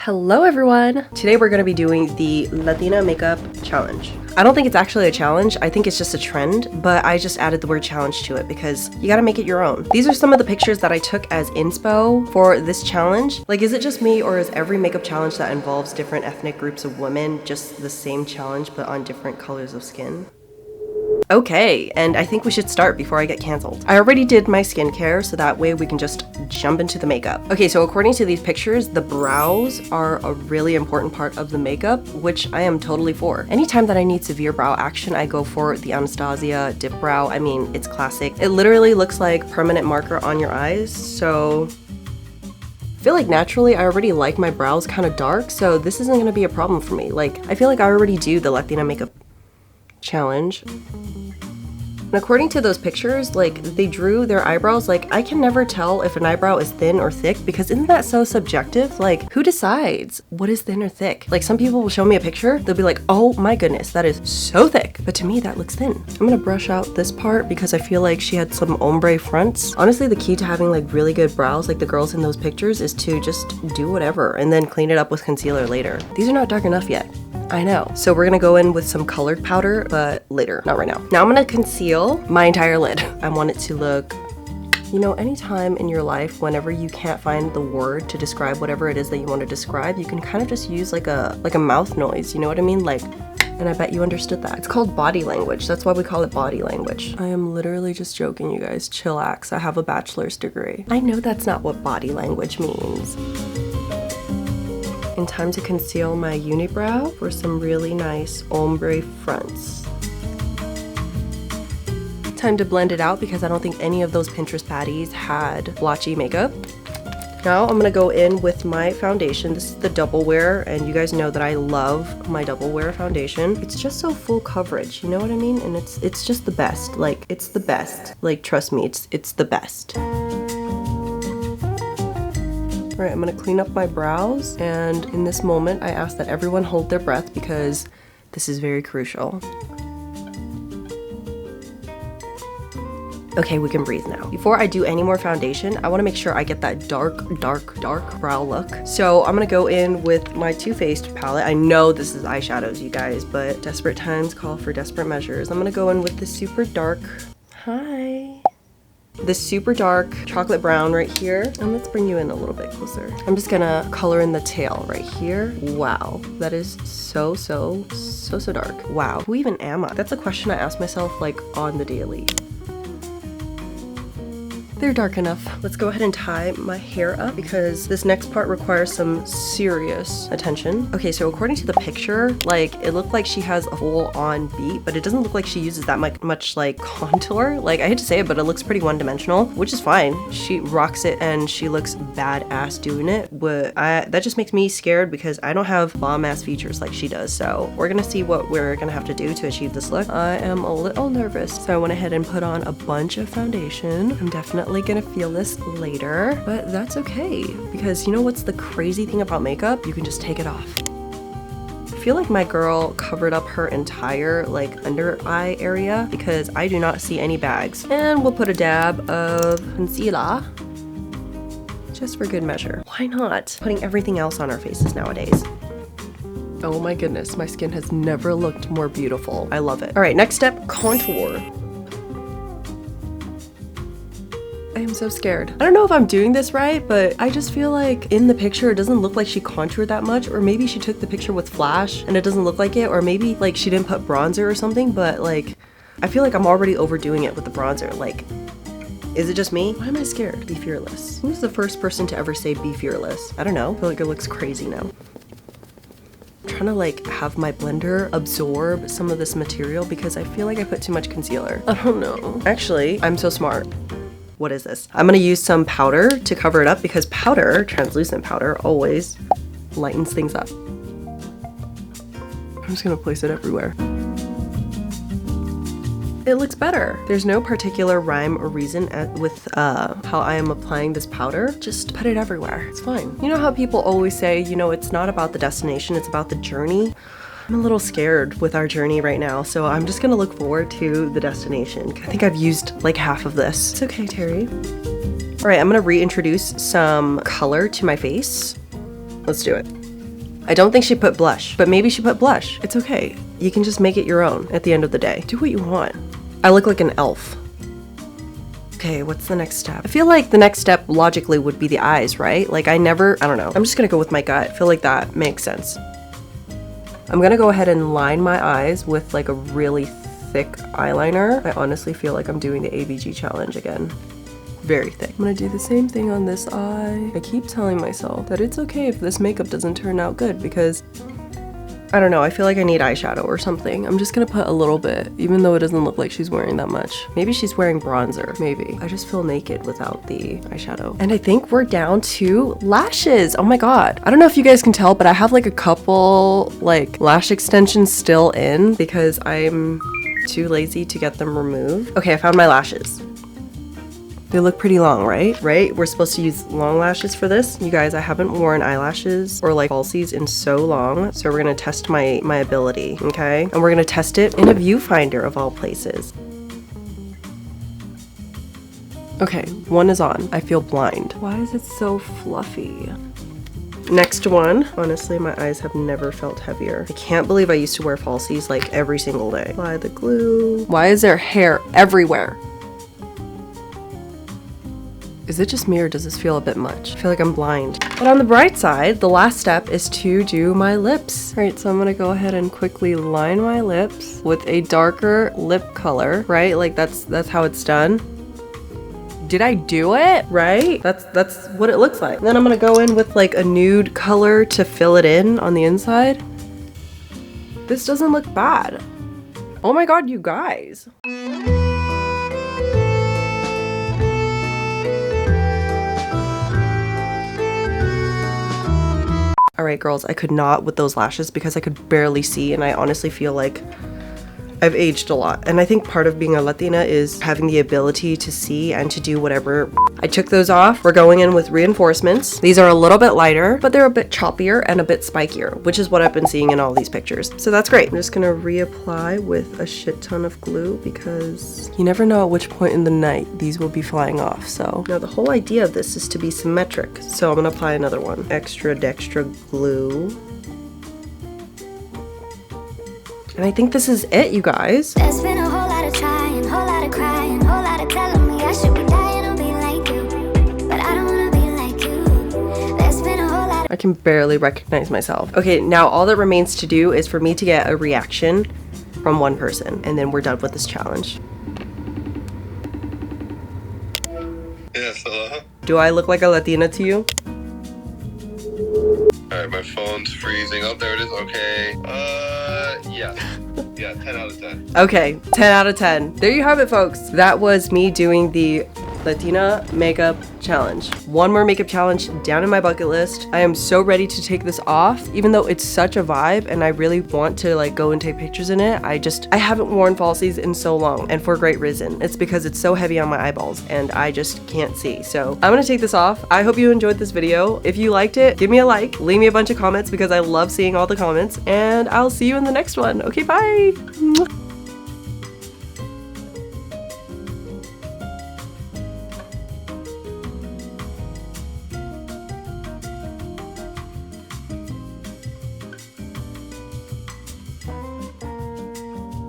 Hello everyone! Today we're going to be doing the Latina makeup challenge. I don't think it's actually a challenge, I think it's just a trend, but I just added the word challenge to it because you gotta make it your own. These are some of the pictures that I took as inspo for this challenge. Like, is it just me, or is every makeup challenge that involves different ethnic groups of women just the same challenge but on different colors of skin? Okay, and I think we should start before I get canceled. I already did my skincare, so that way we can just jump into the makeup. Okay, so according to these pictures, the brows are a really important part of the makeup, which I am totally for. Anytime that I need severe brow action, I go for the Anastasia Dip Brow. I mean, it's classic. It literally looks like permanent marker on your eyes, so I feel like naturally I already like my brows kind of dark, so this isn't going to be a problem for me. Like, I feel like I already do the Latina makeup challenge. And according to those pictures, like, they drew their eyebrows. Like, I can never tell if an eyebrow is thin or thick because isn't that so subjective? Like, who decides what is thin or thick? Like, some people will show me a picture, they'll be like, oh my goodness, that is so thick. But to me, that looks thin. I'm gonna brush out this part because I feel like she had some ombre fronts. Honestly, the key to having like really good brows like the girls in those pictures is to just do whatever and then clean it up with concealer later. These are not dark enough yet. I know. So we're gonna go in with some colored powder, but later, not right now. Now I'm gonna conceal my entire lid. I want it to look, you know, anytime in your life, whenever you can't find the word to describe whatever it is that you want to describe, you can kind of just use like a mouth noise, you know what I mean? Like, and I bet you understood that. It's called body language. That's why we call it body language. I am literally just joking, you guys. Chillax. I have a bachelor's degree. I know that's not what body language means. And time to conceal my unibrow for some really nice ombre fronts. Time to blend it out because I don't think any of those Pinterest baddies had blotchy makeup. Now I'm gonna go in with my foundation. This is the Double Wear, and you guys know that I love my Double Wear foundation. It's just so full coverage, you know what I mean? And it's just the best. Like, it's the best. Like, trust me, it's the best. All right, I'm gonna clean up my brows, and in this moment, I ask that everyone hold their breath because this is very crucial. Okay, we can breathe now. Before I do any more foundation, I wanna make sure I get that dark brow look. So I'm gonna go in with my Too Faced palette. I know this is eyeshadows, you guys, but desperate times call for desperate measures. I'm gonna go in with the super dark, this super dark chocolate brown right here. And let's bring you in a little bit closer. I'm just gonna color in the tail right here. Wow, that is so dark. Wow, who even am I? That's a question I ask myself like on the daily. They're dark enough. Let's go ahead and tie my hair up because this next part requires some serious attention. Okay, so according to the picture, like, it looked like she has a full-on beat, but it doesn't look like she uses that much like contour. Like, I hate to say it, but it looks pretty one-dimensional, which is fine. She rocks it and she looks badass doing it, but that just makes me scared because I don't have bomb-ass features like she does. So we're gonna see what we're gonna have to do to achieve this look. I am a little nervous, so I went ahead and put on a bunch of foundation. I'm definitely gonna feel this later, but that's okay because you know what's the crazy thing about makeup? You can just take it off. I feel like my girl covered up her entire like under eye area because I do not see any bags. And we'll put a dab of concealer just for good measure. Why not? Putting everything else on our faces nowadays. Oh my goodness, my skin has never looked more beautiful. I love it. All right, next step, contour. I am so scared. I don't know if I'm doing this right, but I just feel like in the picture it doesn't look like she contoured that much, or maybe she took the picture with flash and it doesn't look like it, or maybe like she didn't put bronzer or something, but like I feel like I'm already overdoing it with the bronzer. Like, is it just me? Why am I scared? Be fearless. Who's the first person to ever say be fearless? I don't know. I feel like it looks crazy now. I'm trying to like have my blender absorb some of this material because I feel like I put too much concealer. I don't know. Actually, I'm so smart. What is this? I'm gonna use some powder to cover it up because powder, translucent powder, always lightens things up. I'm just gonna place it everywhere. It looks better. There's no particular rhyme or reason with how I am applying this powder. Just put it everywhere. It's fine. You know how people always say, you know, it's not about the destination, it's about the journey? I'm a little scared with our journey right now, so I'm just gonna look forward to the destination. I think I've used like half of this. It's okay, Terri. All right, I'm gonna reintroduce some color to my face. Let's do it. I don't think she put blush, but maybe she put blush. It's okay. You can just make it your own at the end of the day. Do what you want. I look like an elf. Okay, what's the next step? I feel like the next step logically would be the eyes, right? Like I don't know. I'm just gonna go with my gut. I feel like that makes sense. I'm gonna go ahead and line my eyes with like a really thick eyeliner. I honestly feel like I'm doing the ABG challenge again. Very thick. I'm gonna do the same thing on this eye. I keep telling myself that it's okay if this makeup doesn't turn out good because I don't know, I feel like I need eyeshadow or something. I'm just gonna put a little bit, even though it doesn't look like she's wearing that much. Maybe she's wearing bronzer, maybe. I just feel naked without the eyeshadow. And I think we're down to lashes. Oh my God. I don't know if you guys can tell, but I have like a couple like lash extensions still in because I'm too lazy to get them removed. Okay, I found my lashes. They look pretty long, right? We're supposed to use long lashes for this. You guys, I haven't worn eyelashes or like falsies in so long. So we're gonna test my ability, okay? And we're gonna test it in a viewfinder of all places. Okay, one is on. I feel blind. Why is it so fluffy? Next one. Honestly, my eyes have never felt heavier. I can't believe I used to wear falsies like every single day. Apply the glue. Why is there hair everywhere? Is it just me or does this feel a bit much? I feel like I'm blind. But on the bright side, the last step is to do my lips. All right, so I'm gonna go ahead and quickly line my lips with a darker lip color, right? Like that's how it's done. Did I do it? Right? That's what it looks like. And then I'm gonna go in with like a nude color to fill it in on the inside. This doesn't look bad. Oh my God, you guys. All right, girls, I could not with those lashes because I could barely see, and I honestly feel like I've aged a lot. And I think part of being a Latina is having the ability to see and to do whatever. I took those off. We're going in with reinforcements. These are a little bit lighter, but they're a bit choppier and a bit spikier, which is what I've been seeing in all these pictures. So that's great. I'm just gonna reapply with a shit ton of glue because you never know at which point in the night these will be flying off. So now the whole idea of this is to be symmetric. So I'm gonna apply another one. Extra dextra glue. And I think this is it, you guys. There's been a whole lot of trying, whole lot of crying, whole lot of telling me I should be dying or be like you. But I don't wanna be like you. There's been a whole lot. I can barely recognize myself. Okay, now all that remains to do is for me to get a reaction from one person, and then we're done with this challenge. Yes, hello? Do I look like a Latina to you? Alright, my phone's freezing. Oh, there it is. Okay. Yeah. Yeah, 10 out of 10. Okay, 10 out of 10. There you have it, folks. That was me doing the Latina makeup challenge. One more makeup challenge down in my bucket list. I am so ready to take this off, even though it's such a vibe and I really want to like go and take pictures in it. I haven't worn falsies in so long, and for a great reason. It's because it's so heavy on my eyeballs and I just can't see. So I'm gonna take this off. I hope you enjoyed this video. If you liked it, give me a like, leave me a bunch of comments because I love seeing all the comments, and I'll see you in the next one. Okay, bye.